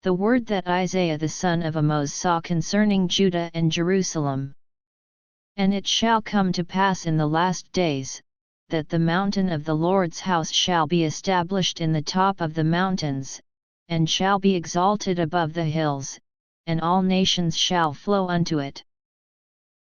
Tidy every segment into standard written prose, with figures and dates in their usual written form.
The word that Isaiah the son of Amoz saw concerning Judah and Jerusalem. And it shall come to pass in the last days, that the mountain of the Lord's house shall be established in the top of the mountains, and shall be exalted above the hills, and all nations shall flow unto it.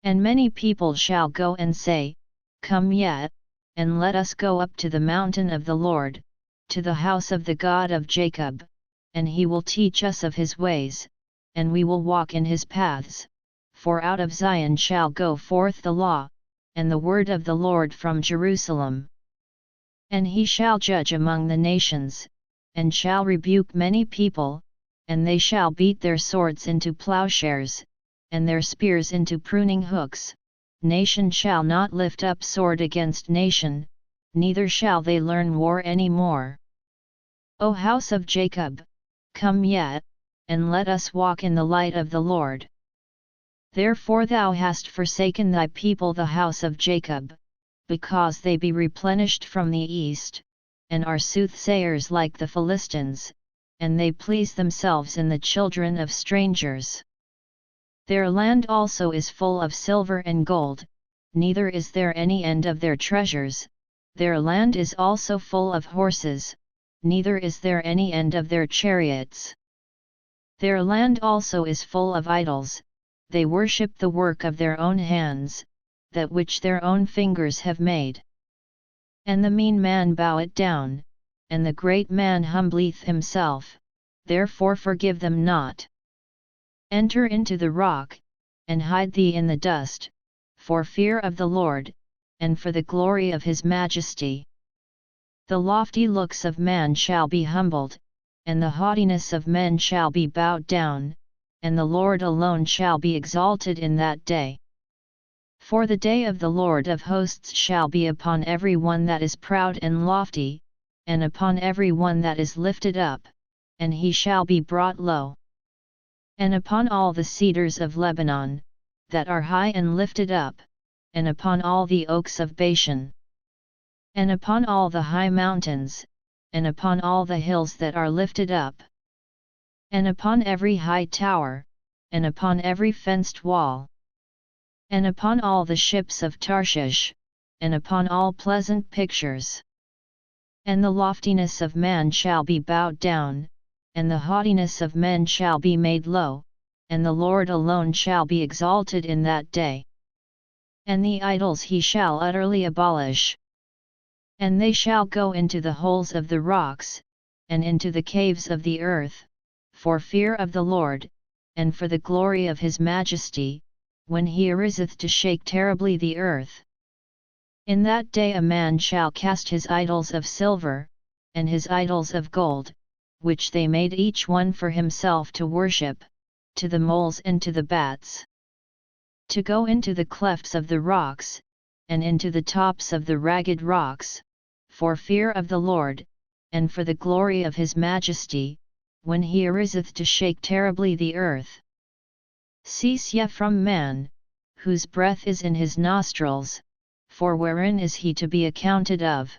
And many people shall go and say, Come yet, and let us go up to the mountain of the Lord, to the house of the God of Jacob, and he will teach us of his ways, and we will walk in his paths, for out of Zion shall go forth the law, and the word of the Lord from Jerusalem. And he shall judge among the nations, and shall rebuke many people, and they shall beat their swords into plowshares, and their spears into pruning hooks. Nation shall not lift up sword against nation, neither shall they learn war any more. O house of Jacob, come yet, and let us walk in the light of the Lord. Therefore thou hast forsaken thy people the house of Jacob, because they be replenished from the east, and are soothsayers like the Philistines, and they please themselves in the children of strangers. Their land also is full of silver and gold, neither is there any end of their treasures. Their land is also full of horses, neither is there any end of their chariots. Their land also is full of idols, they worship the work of their own hands, that which their own fingers have made. And the mean man boweth down, and the great man humbleth himself, therefore forgive them not. Enter into the rock, and hide thee in the dust, for fear of the Lord, and for the glory of his majesty. The lofty looks of man shall be humbled, and the haughtiness of men shall be bowed down, and the Lord alone shall be exalted in that day. For the day of the Lord of hosts shall be upon every one that is proud and lofty, and upon every one that is lifted up, and he shall be brought low. And upon all the cedars of Lebanon, that are high and lifted up, and upon all the oaks of Bashan, and upon all the high mountains, and upon all the hills that are lifted up, and upon every high tower, and upon every fenced wall, and upon all the ships of Tarshish, and upon all pleasant pictures. And the loftiness of man shall be bowed down, and the haughtiness of men shall be made low, and the Lord alone shall be exalted in that day. And the idols he shall utterly abolish. And they shall go into the holes of the rocks, and into the caves of the earth, for fear of the Lord, and for the glory of his majesty, when he ariseth to shake terribly the earth. In that day a man shall cast his idols of silver, and his idols of gold, which they made each one for himself to worship, to the moles and to the bats. To go into the clefts of the rocks, and into the tops of the ragged rocks, for fear of the Lord, and for the glory of his majesty, when he ariseth to shake terribly the earth. Cease ye from man, whose breath is in his nostrils, for wherein is he to be accounted of?